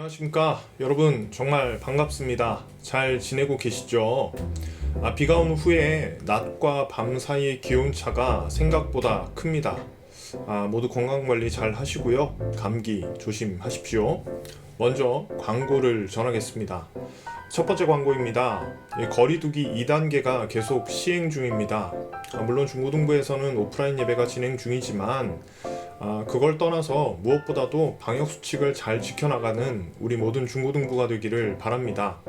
안녕하십니까 여러분, 정말 반갑습니다. 잘 지내고 계시죠? 비가 온 후에 낮과 밤 사이의 기온차가 생각보다 큽니다. 모두 건강관리 잘 하시고요, 감기 조심하십시오. 먼저 광고를 전하겠습니다. 첫 번째 광고입니다. 거리두기 2단계가 계속 시행 중입니다. 물론 중고등부에서는 오프라인 예배가 진행 중이지만 그걸 떠나서 무엇보다도 방역수칙을 잘 지켜나가는 우리 모든 중고등부가 되기를 바랍니다.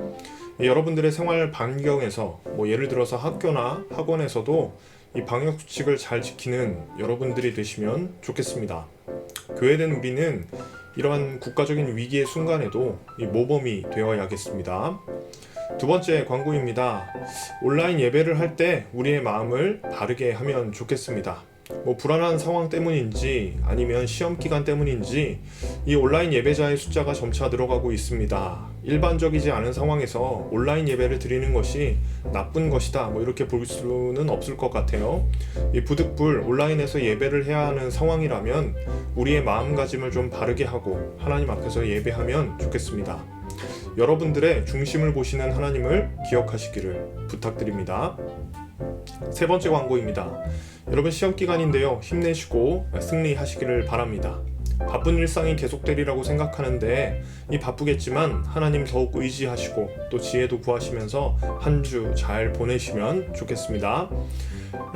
여러분들의 생활 반경에서 예를 들어서 학교나 학원에서도 이 방역수칙을 잘 지키는 여러분들이 되시면 좋겠습니다. 교회된 우리는 이러한 국가적인 위기의 순간에도 이 모범이 되어야겠습니다. 두 번째 광고입니다. 온라인 예배를 할 때 우리의 마음을 바르게 하면 좋겠습니다. 불안한 상황 때문인지 아니면 시험 기간 때문인지 이 온라인 예배자의 숫자가 점차 늘어가고 있습니다. 일반적이지 않은 상황에서 온라인 예배를 드리는 것이 나쁜 것이다 이렇게 볼 수는 없을 것 같아요. 이 부득불 온라인에서 예배를 해야 하는 상황이라면 우리의 마음가짐을 좀 바르게 하고 하나님 앞에서 예배하면 좋겠습니다. 여러분들의 중심을 보시는 하나님을 기억하시기를 부탁드립니다. 세 번째 광고입니다. 여러분, 시험 기간인데요, 힘내시고 승리하시기를 바랍니다. 바쁜 일상이 계속되리라고 생각하는데 바쁘겠지만 하나님 더욱 의지하시고 또 지혜도 구하시면서 한 주 잘 보내시면 좋겠습니다.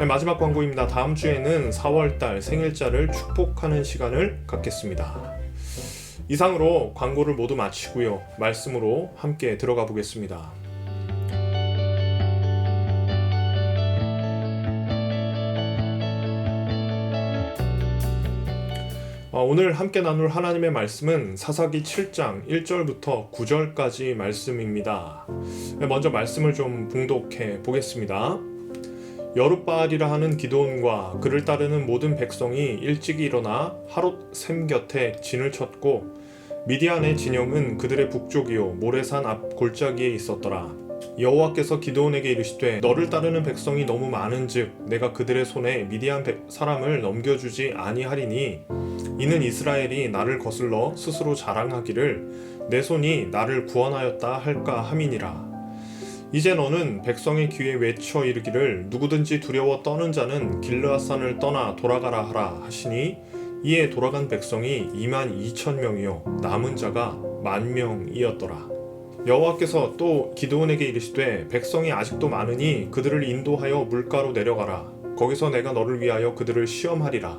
마지막 광고입니다. 다음 주에는 4월달 생일자를 축복하는 시간을 갖겠습니다. 이상으로 광고를 모두 마치고요, 말씀으로 함께 들어가 보겠습니다. 오늘 함께 나눌 하나님의 말씀은 사사기 7장 1절부터 9절까지 말씀입니다. 먼저 말씀을 좀 봉독해 보겠습니다. 여룻바알이라 하는 기드온과 그를 따르는 모든 백성이 일찍이 일어나 하롯 샘 곁에 진을 쳤고 미디안의 진영은 그들의 북쪽이요 모레산 앞 골짜기에 있었더라. 여호와께서 기드온에게 이르시되 너를 따르는 백성이 너무 많은즉 내가 그들의 손에 미디안 사람을 넘겨주지 아니하리니 이는 이스라엘이 나를 거슬러 스스로 자랑하기를 내 손이 나를 구원하였다 할까 함이니라. 이제 너는 백성의 귀에 외쳐 이르기를 누구든지 두려워 떠는 자는 길르앗산을 떠나 돌아가라 하라 하시니 이에 돌아간 백성이 22,000명이요 남은 자가 10,000명이었더라. 여호와께서 또 기드온에게 이르시되 백성이 아직도 많으니 그들을 인도하여 물가로 내려가라. 거기서 내가 너를 위하여 그들을 시험하리라.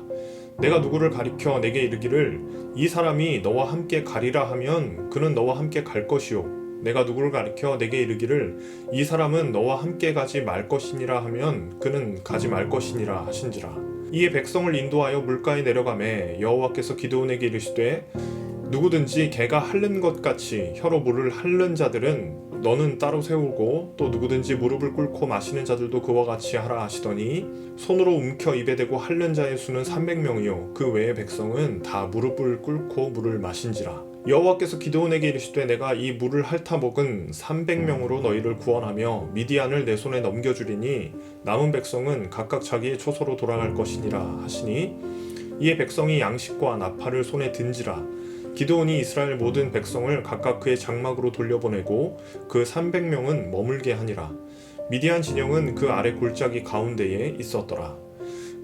내가 누구를 가리켜 내게 이르기를 이 사람이 너와 함께 가리라 하면 그는 너와 함께 갈 것이요 내가 누구를 가리켜 내게 이르기를 이 사람은 너와 함께 가지 말 것이니라 하면 그는 가지 말 것이니라 하신지라. 이에 백성을 인도하여 물가에 내려가매 여호와께서 기드온에게 이르시되 누구든지 개가 핥는 것 같이 혀로 물을 핥는 자들은 너는 따로 세우고 또 누구든지 무릎을 꿇고 마시는 자들도 그와 같이 하라 하시더니 손으로 움켜 입에 대고 핥는 자의 수는 300명이요 그 외의 백성은 다 무릎을 꿇고 물을 마신지라. 여호와께서 기드온에게 이르시되 내가 이 물을 핥아 먹은 300명으로 너희를 구원하며 미디안을 내 손에 넘겨주리니 남은 백성은 각각 자기의 초소로 돌아갈 것이니라 하시니 이에 백성이 양식과 나팔을 손에 든지라. 기드온이 이스라엘 모든 백성을 각각 그의 장막으로 돌려보내고 그 300명은 머물게 하니라. 미디안 진영은 그 아래 골짜기 가운데에 있었더라.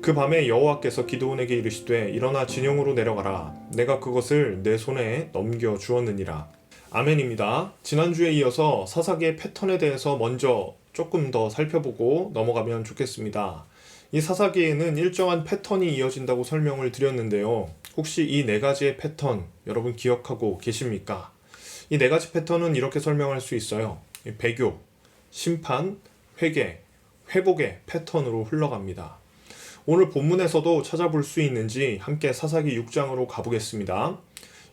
그 밤에 여호와께서 기드온에게 이르시되 일어나 진영으로 내려가라. 내가 그것을 내 손에 넘겨 주었느니라. 아멘입니다. 지난주에 이어서 사사기의 패턴에 대해서 먼저 조금 더 살펴보고 넘어가면 좋겠습니다. 이 사사기에는 일정한 패턴이 이어진다고 설명을 드렸는데요. 혹시 이 네 가지의 패턴 여러분 기억하고 계십니까? 이 네 가지 패턴은 이렇게 설명할 수 있어요. 배교, 심판, 회개, 회복의 패턴으로 흘러갑니다. 오늘 본문에서도 찾아볼 수 있는지 함께 사사기 6장으로 가보겠습니다.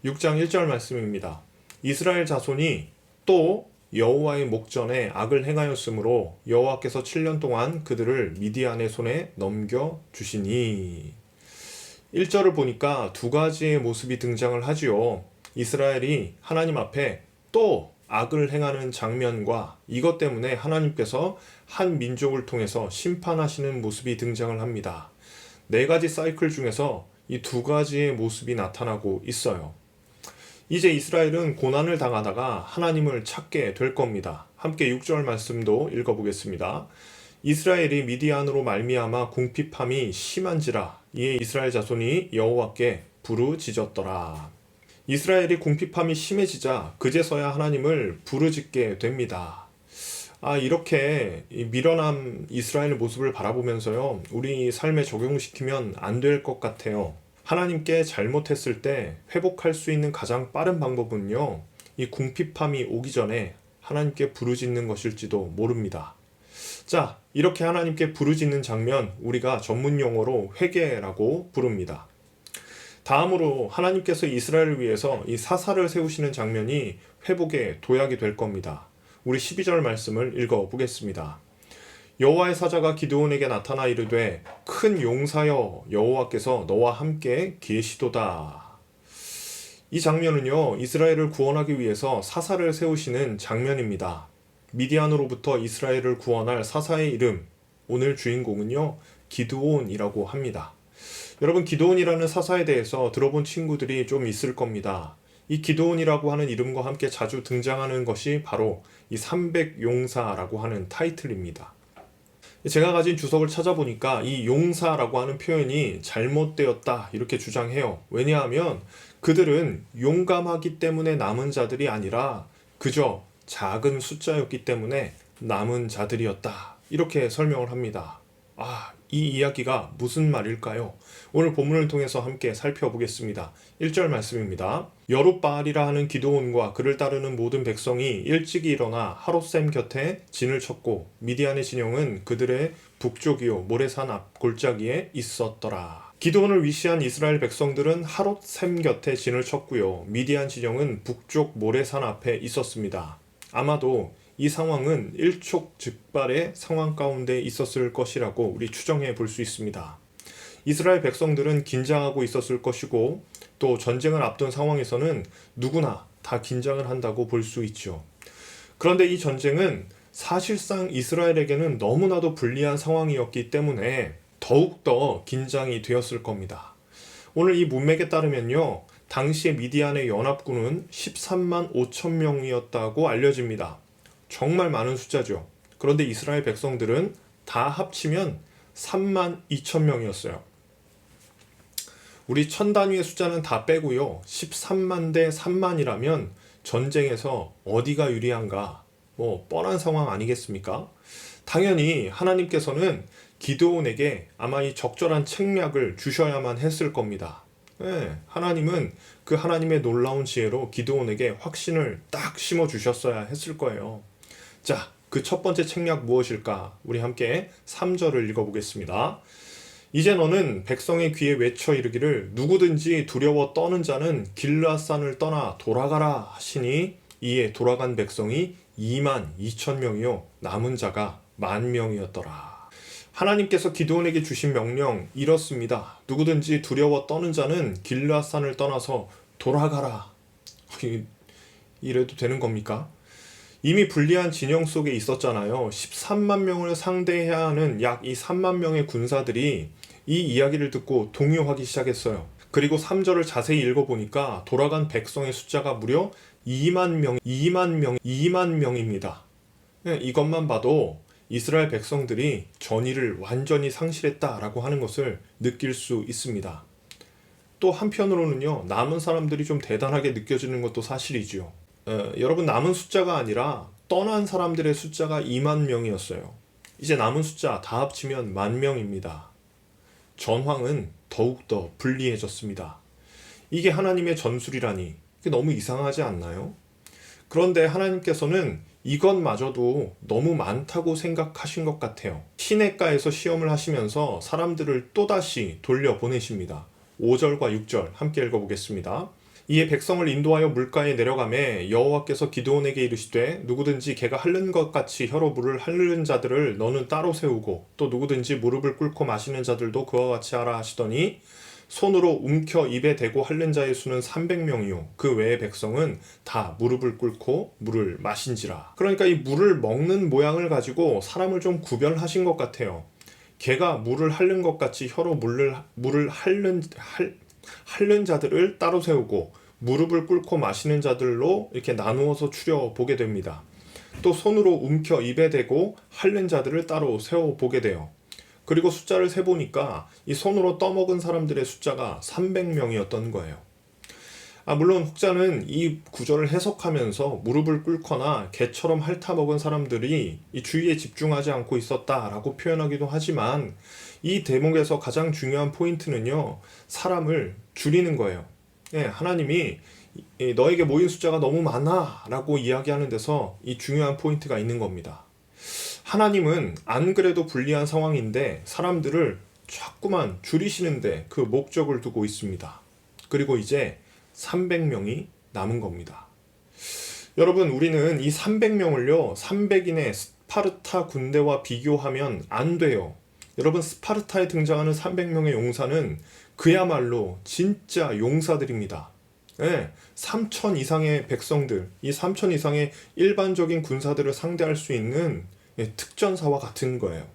6장 1절 말씀입니다. 이스라엘 자손이 또 여호와의 목전에 악을 행하였으므로 여호와께서 7년 동안 그들을 미디안의 손에 넘겨주시니. 1절을 보니까 두 가지의 모습이 등장을 하지요. 이스라엘이 하나님 앞에 또 악을 행하는 장면과 이것 때문에 하나님께서 한 민족을 통해서 심판하시는 모습이 등장을 합니다. 네 가지 사이클 중에서 이 두 가지의 모습이 나타나고 있어요. 이제 이스라엘은 고난을 당하다가 하나님을 찾게 될 겁니다. 함께 6절 말씀도 읽어보겠습니다. 이스라엘이 미디안으로 말미암아 궁핍함이 심한지라 이에 이스라엘 자손이 여호와께 부르짖었더라. 이스라엘이 궁핍함이 심해지자 그제서야 하나님을 부르짖게 됩니다. 이렇게 미련한 이스라엘의 모습을 바라보면서요, 우리 삶에 적용시키면 안 될 것 같아요. 하나님께 잘못했을 때 회복할 수 있는 가장 빠른 방법은요, 이 궁핍함이 오기 전에 하나님께 부르짖는 것일지도 모릅니다. 자, 이렇게 하나님께 부르짖는 장면, 우리가 전문 용어로 회개라고 부릅니다. 다음으로 하나님께서 이스라엘을 위해서 이 사사를 세우시는 장면이 회복의 도약이 될 겁니다. 우리 12절 말씀을 읽어보겠습니다. 여호와의 사자가 기드온에게 나타나 이르되 큰 용사여 여호와께서 너와 함께 계시도다. 이 장면은요, 이스라엘을 구원하기 위해서 사사를 세우시는 장면입니다. 미디안으로부터 이스라엘을 구원할 사사의 이름, 오늘 주인공은요, 기드온이라고 합니다. 여러분, 기드온이라는 사사에 대해서 들어본 친구들이 좀 있을 겁니다. 이 기드온이라고 하는 이름과 함께 자주 등장하는 것이 바로 이 300용사라고 하는 타이틀입니다. 제가 가진 주석을 찾아보니까 이 용사라고 하는 표현이 잘못되었다 이렇게 주장해요. 왜냐하면 그들은 용감하기 때문에 남은 자들이 아니라 그저 작은 숫자였기 때문에 남은 자들이었다 이렇게 설명을 합니다. 이 이야기가 무슨 말일까요? 오늘 본문을 통해서 함께 살펴보겠습니다. 1절 말씀입니다. 여룻바알이라 하는 기드온과 그를 따르는 모든 백성이 일찍이 일어나 하롯셈 곁에 진을 쳤고 미디안의 진영은 그들의 북쪽이요 모레산 앞 골짜기에 있었더라. 기드온을 위시한 이스라엘 백성들은 하롯셈 곁에 진을 쳤고요. 미디안 진영은 북쪽 모레산 앞에 있었습니다. 아마도 이 상황은 일촉즉발의 상황 가운데 있었을 것이라고 우리 추정해 볼 수 있습니다. 이스라엘 백성들은 긴장하고 있었을 것이고 또 전쟁을 앞둔 상황에서는 누구나 다 긴장을 한다고 볼 수 있죠. 그런데 이 전쟁은 사실상 이스라엘에게는 너무나도 불리한 상황이었기 때문에 더욱더 긴장이 되었을 겁니다. 오늘 이 문맥에 따르면요, 당시의 미디안의 연합군은 13만 5천 명이었다고 알려집니다. 정말 많은 숫자죠. 그런데 이스라엘 백성들은 다 합치면 3만 2천 명이었어요. 우리 천 단위의 숫자는 다 빼고요. 13만 대 3만이라면 전쟁에서 어디가 유리한가? 뻔한 상황 아니겠습니까? 당연히 하나님께서는 기드온에게 아마 이 적절한 책략을 주셔야만 했을 겁니다. 하나님은 그 하나님의 놀라운 지혜로 기드온에게 확신을 딱 심어주셨어야 했을 거예요. 자, 그 첫 번째 책략 무엇일까? 우리 함께 3절을 읽어보겠습니다. 이제 너는 백성의 귀에 외쳐 이르기를 누구든지 두려워 떠는 자는 길르앗산을 떠나 돌아가라 하시니 이에 돌아간 백성이 2만 2천 명이요 남은 자가 10,000명이었더라. 하나님께서 기드온에게 주신 명령 이렇습니다. 누구든지 두려워 떠는 자는 길르앗산을 떠나서 돌아가라. 이래도 되는 겁니까? 이미 불리한 진영 속에 있었잖아요. 13만 명을 상대해야 하는 약 이 3만 명의 군사들이 이 이야기를 듣고 동요하기 시작했어요. 그리고 3절을 자세히 읽어보니까 돌아간 백성의 숫자가 무려 2만 명입니다. 이것만 봐도 이스라엘 백성들이 전의를 완전히 상실했다라고 하는 것을 느낄 수 있습니다. 또 한편으로는요, 남은 사람들이 좀 대단하게 느껴지는 것도 사실이죠. 여러분, 남은 숫자가 아니라 떠난 사람들의 숫자가 2만 명이었어요. 이제 남은 숫자 다 합치면 10,000명입니다. 전황은 더욱더 불리해졌습니다. 이게 하나님의 전술이라니, 이게 너무 이상하지 않나요? 그런데 하나님께서는 이것마저도 너무 많다고 생각하신 것 같아요. 시냇가에서 시험을 하시면서 사람들을 또다시 돌려보내십니다. 5절과 6절 함께 읽어보겠습니다. 이에 백성을 인도하여 물가에 내려가매 여호와께서 기드온에게 이르시되 누구든지 개가 핥는 것 같이 혀로 물을 핥는 자들을 너는 따로 세우고 또 누구든지 무릎을 꿇고 마시는 자들도 그와 같이 하라 하시더니 손으로 움켜 입에 대고 핥는 자의 수는 300명이요 그 외의 백성은 다 무릎을 꿇고 물을 마신지라. 그러니까 이 물을 먹는 모양을 가지고 사람을 좀 구별하신 것 같아요. 개가 물을 핥는 것 같이 혀로 물을 핥는 자들을 따로 세우고 무릎을 꿇고 마시는 자들로 이렇게 나누어서 추려 보게 됩니다. 또 손으로 움켜 입에 대고 핥는 자들을 따로 세워 보게 돼요. 그리고 숫자를 세보니까 이 손으로 떠먹은 사람들의 숫자가 300명이었던 거예요. 물론 혹자는 이 구절을 해석하면서 무릎을 꿇거나 개처럼 핥아먹은 사람들이 이 주의에 집중하지 않고 있었다라고 표현하기도 하지만 이 대목에서 가장 중요한 포인트는요, 사람을 줄이는 거예요. 하나님이 너에게 모인 숫자가 너무 많아 라고 이야기하는 데서 이 중요한 포인트가 있는 겁니다. 하나님은 안 그래도 불리한 상황인데 사람들을 자꾸만 줄이시는데 그 목적을 두고 있습니다. 그리고 이제 300명이 남은 겁니다. 여러분, 우리는 이 300명을요 300인의 스파르타 군대와 비교하면 안 돼요. 여러분, 스파르타에 등장하는 300명의 용사는 그야말로 진짜 용사들입니다. 3천 이상의 백성들, 이 3천 이상의 일반적인 군사들을 상대할 수 있는 특전사와 같은 거예요.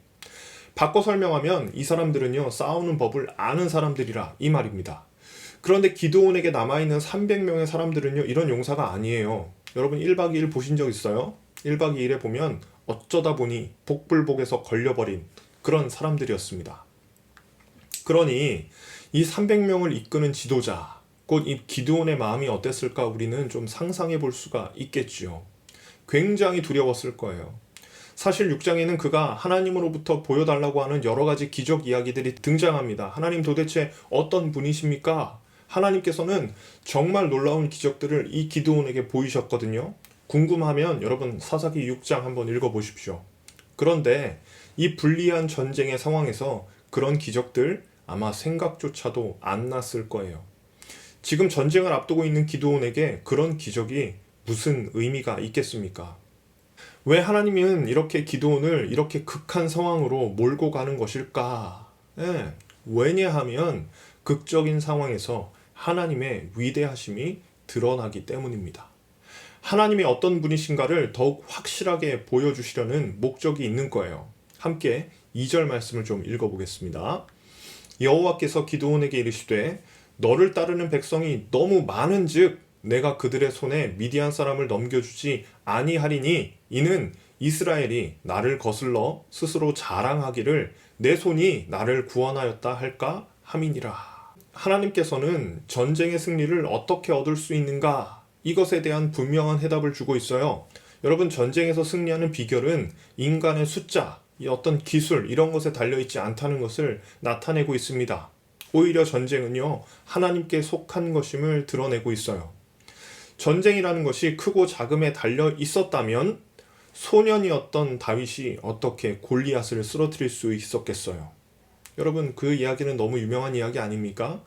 바꿔 설명하면 이 사람들은요 싸우는 법을 아는 사람들이라 이 말입니다. 그런데 기드온에게 남아있는 300명의 사람들은요 이런 용사가 아니에요. 여러분 1박 2일 보신 적 있어요? 1박 2일에 보면 어쩌다 보니 복불복에서 걸려버린 그런 사람들이었습니다. 그러니 이 300명을 이끄는 지도자, 곧 이 기드온의 마음이 어땠을까 우리는 좀 상상해 볼 수가 있겠지요. 굉장히 두려웠을 거예요. 사실 6장에는 그가 하나님으로부터 보여달라고 하는 여러 가지 기적 이야기들이 등장합니다. 하나님 도대체 어떤 분이십니까? 하나님께서는 정말 놀라운 기적들을 이 기드온에게 보이셨거든요. 궁금하면 여러분 사사기 6장 한번 읽어보십시오. 그런데 이 불리한 전쟁의 상황에서 그런 기적들 아마 생각조차도 안 났을 거예요. 지금 전쟁을 앞두고 있는 기드온에게 그런 기적이 무슨 의미가 있겠습니까? 왜 하나님은 이렇게 기드온을 이렇게 극한 상황으로 몰고 가는 것일까? 왜냐하면 극적인 상황에서 하나님의 위대하심이 드러나기 때문입니다. 하나님이 어떤 분이신가를 더욱 확실하게 보여주시려는 목적이 있는 거예요. 함께 2절 말씀을 좀 읽어보겠습니다. 여호와께서 기드온에게 이르시되 너를 따르는 백성이 너무 많은즉 내가 그들의 손에 미디안 사람을 넘겨주지 아니하리니 이는 이스라엘이 나를 거슬러 스스로 자랑하기를 내 손이 나를 구원하였다 할까 함이니라. 하나님께서는 전쟁의 승리를 어떻게 얻을 수 있는가? 이것에 대한 분명한 해답을 주고 있어요. 여러분, 전쟁에서 승리하는 비결은 인간의 숫자, 이 어떤 기술 이런 것에 달려있지 않다는 것을 나타내고 있습니다. 오히려 전쟁은요 하나님께 속한 것임을 드러내고 있어요. 전쟁이라는 것이 크고 작음에 달려 있었다면 소년이었던 다윗이 어떻게 골리앗을 쓰러뜨릴 수 있었겠어요? 여러분, 그 이야기는 너무 유명한 이야기 아닙니까?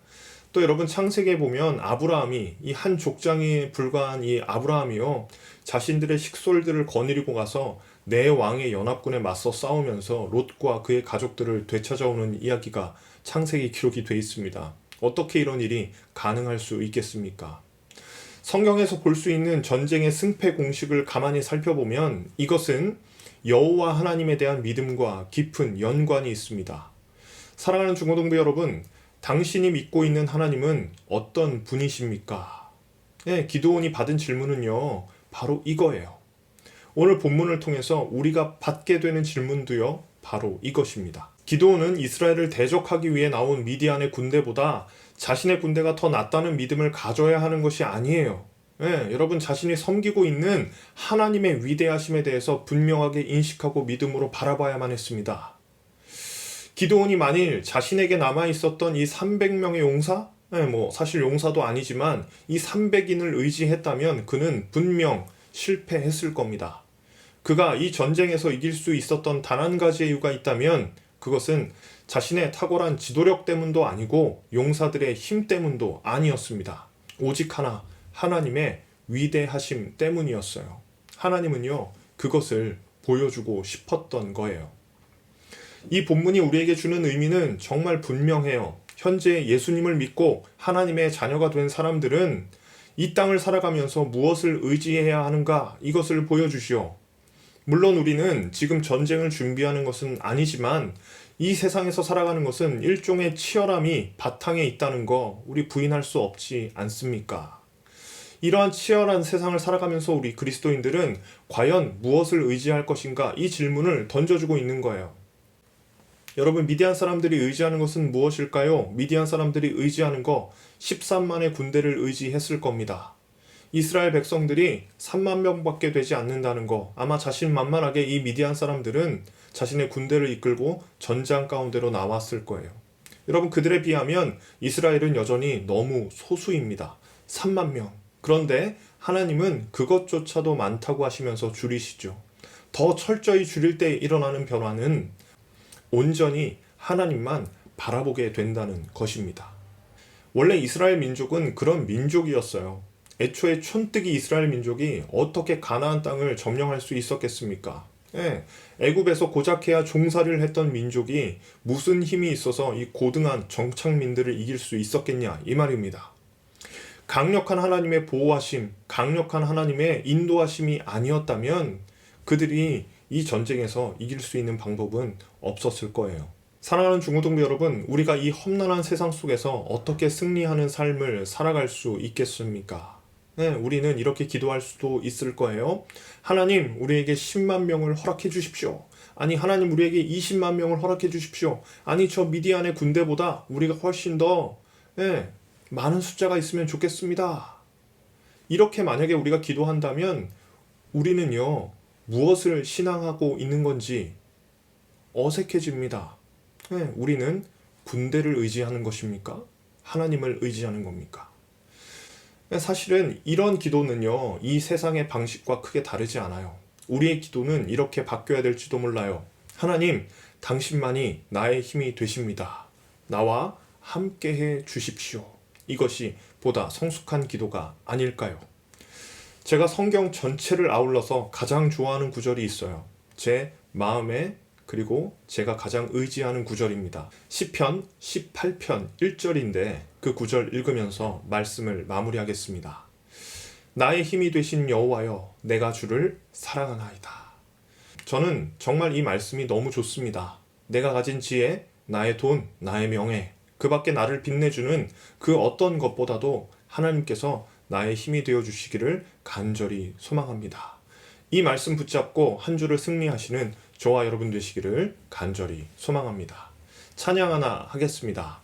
또 여러분, 창세기에 보면 아브라함이, 이 한 족장에 불과한 이 아브라함이요 자신들의 식솔들을 거느리고 가서 네 왕의 연합군에 맞서 싸우면서 롯과 그의 가족들을 되찾아오는 이야기가 창세기 기록이 되어 있습니다. 어떻게 이런 일이 가능할 수 있겠습니까? 성경에서 볼 수 있는 전쟁의 승패 공식을 가만히 살펴보면 이것은 여호와 하나님에 대한 믿음과 깊은 연관이 있습니다. 사랑하는 중고등부 여러분, 당신이 믿고 있는 하나님은 어떤 분이십니까? 기드온이 받은 질문은요 바로 이거예요. 오늘 본문을 통해서 우리가 받게 되는 질문도요 바로 이것입니다. 기드온은 이스라엘을 대적하기 위해 나온 미디안의 군대보다 자신의 군대가 더 낫다는 믿음을 가져야 하는 것이 아니에요. 여러분, 자신이 섬기고 있는 하나님의 위대하심에 대해서 분명하게 인식하고 믿음으로 바라봐야만 했습니다. 기드온이 만일 자신에게 남아있었던 이 300명의 용사? 사실 용사도 아니지만 이 300인을 의지했다면 그는 분명 실패했을 겁니다. 그가 이 전쟁에서 이길 수 있었던 단 한 가지의 이유가 있다면 그것은 자신의 탁월한 지도력 때문도 아니고 용사들의 힘 때문도 아니었습니다. 오직 하나, 하나님의 위대하심 때문이었어요. 하나님은요 그것을 보여주고 싶었던 거예요. 이 본문이 우리에게 주는 의미는 정말 분명해요. 현재 예수님을 믿고 하나님의 자녀가 된 사람들은 이 땅을 살아가면서 무엇을 의지해야 하는가, 이것을 보여주시오. 물론 우리는 지금 전쟁을 준비하는 것은 아니지만 이 세상에서 살아가는 것은 일종의 치열함이 바탕에 있다는 거 우리 부인할 수 없지 않습니까? 이러한 치열한 세상을 살아가면서 우리 그리스도인들은 과연 무엇을 의지할 것인가? 이 질문을 던져주고 있는 거예요. 여러분, 미디안 사람들이 의지하는 것은 무엇일까요? 미디안 사람들이 의지하는 거 13만의 군대를 의지했을 겁니다. 이스라엘 백성들이 3만 명밖에 되지 않는다는 거, 아마 자신만만하게 이 미디안 사람들은 자신의 군대를 이끌고 전장 가운데로 나왔을 거예요. 여러분, 그들에 비하면 이스라엘은 여전히 너무 소수입니다. 3만 명. 그런데 하나님은 그것조차도 많다고 하시면서 줄이시죠. 더 철저히 줄일 때 일어나는 변화는 온전히 하나님만 바라보게 된다는 것입니다. 원래 이스라엘 민족은 그런 민족이었어요. 애초에 촌뜨기 이스라엘 민족이 어떻게 가나안 땅을 점령할 수 있었겠습니까? 애굽에서 고작해야 종살이를 했던 민족이 무슨 힘이 있어서 이 고등한 정착민들을 이길 수 있었겠냐, 이 말입니다. 강력한 하나님의 보호하심, 강력한 하나님의 인도하심이 아니었다면 그들이 이 전쟁에서 이길 수 있는 방법은 없었을 거예요. 사랑하는 중고등부 여러분, 우리가 이 험난한 세상 속에서 어떻게 승리하는 삶을 살아갈 수 있겠습니까? 우리는 이렇게 기도할 수도 있을 거예요. 하나님, 우리에게 10만 명을 허락해 주십시오. 아니, 하나님, 우리에게 20만 명을 허락해 주십시오. 아니, 저 미디안의 군대보다 우리가 훨씬 더 많은 숫자가 있으면 좋겠습니다. 이렇게 만약에 우리가 기도한다면 우리는요, 무엇을 신앙하고 있는 건지 어색해집니다. 우리는 군대를 의지하는 것입니까? 하나님을 의지하는 겁니까? 사실은 이런 기도는요, 이 세상의 방식과 크게 다르지 않아요. 우리의 기도는 이렇게 바뀌어야 될지도 몰라요. 하나님, 당신만이 나의 힘이 되십니다. 나와 함께해 주십시오. 이것이 보다 성숙한 기도가 아닐까요? 제가 성경 전체를 아울러서 가장 좋아하는 구절이 있어요. 제 마음에, 그리고 제가 가장 의지하는 구절입니다. 시편 18편 1절인데 그 구절 읽으면서 말씀을 마무리하겠습니다. 나의 힘이 되신 여호와여, 내가 주를 사랑하나이다. 저는 정말 이 말씀이 너무 좋습니다. 내가 가진 지혜, 나의 돈, 나의 명예, 그 밖에 나를 빛내주는 그 어떤 것보다도 하나님께서 나의 힘이 되어주시기를 간절히 소망합니다. 이 말씀 붙잡고 한 주를 승리하시는 저와 여러분 되시기를 간절히 소망합니다. 찬양 하나 하겠습니다.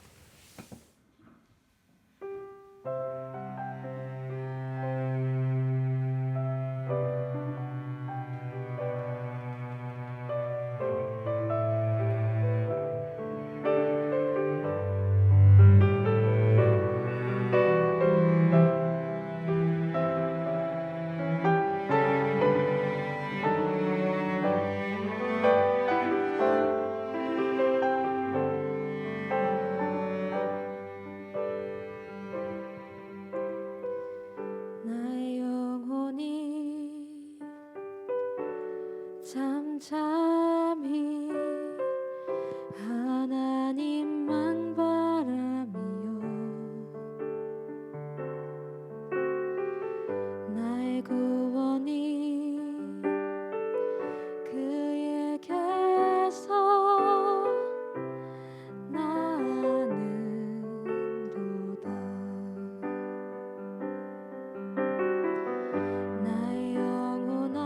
잠잠히 하나님만 바라며 나의 구원이 그에게서 나는도다. 나의 영혼아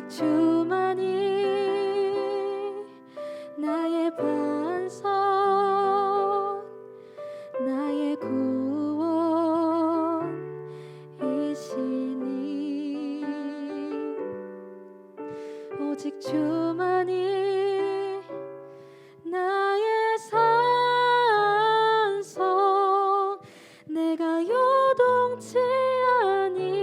주만이 나의 반석 나의 구원이시니 오직 주만이 나의 산성 내가 요동치 아니하리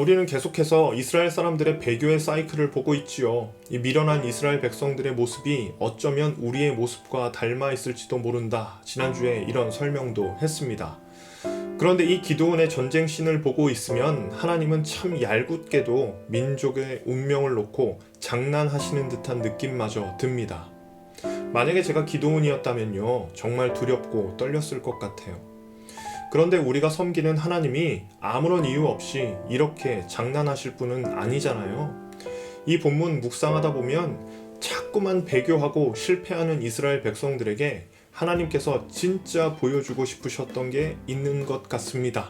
우리는 계속해서 이스라엘 사람들의 배교의 사이클을 보고 있지요. 이 미련한 이스라엘 백성들의 모습이 어쩌면 우리의 모습과 닮아 있을지도 모른다. 지난주에 이런 설명도 했습니다. 그런데 이 기드온의 전쟁신을 보고 있으면 하나님은 참 얄궂게도 민족의 운명을 놓고 장난하시는 듯한 느낌마저 듭니다. 만약에 제가 기드온이었다면요, 정말 두렵고 떨렸을 것 같아요. 그런데 우리가 섬기는 하나님이 아무런 이유 없이 이렇게 장난하실 분은 아니잖아요. 이 본문 묵상하다 보면 자꾸만 배교하고 실패하는 이스라엘 백성들에게 하나님께서 진짜 보여주고 싶으셨던 게 있는 것 같습니다.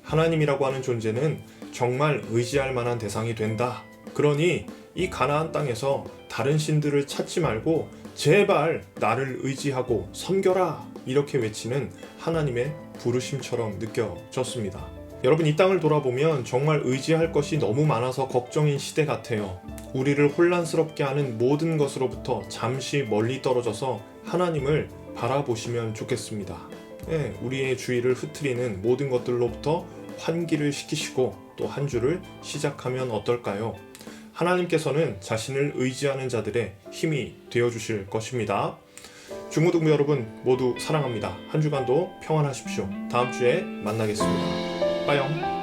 하나님이라고 하는 존재는 정말 의지할 만한 대상이 된다. 그러니 이 가나안 땅에서 다른 신들을 찾지 말고 제발 나를 의지하고 섬겨라, 이렇게 외치는 하나님의 부르심처럼 느껴졌습니다. 여러분, 이 땅을 돌아보면 정말 의지할 것이 너무 많아서 걱정인 시대 같아요. 우리를 혼란스럽게 하는 모든 것으로부터 잠시 멀리 떨어져서 하나님을 바라보시면 좋겠습니다. 우리의 주의를 흐트리는 모든 것들로부터 환기를 시키시고 또 한 주를 시작하면 어떨까요? 하나님께서는 자신을 의지하는 자들의 힘이 되어주실 것입니다. 중고등부 여러분 모두 사랑합니다. 한 주간도 평안하십시오. 다음 주에 만나겠습니다. 빠영.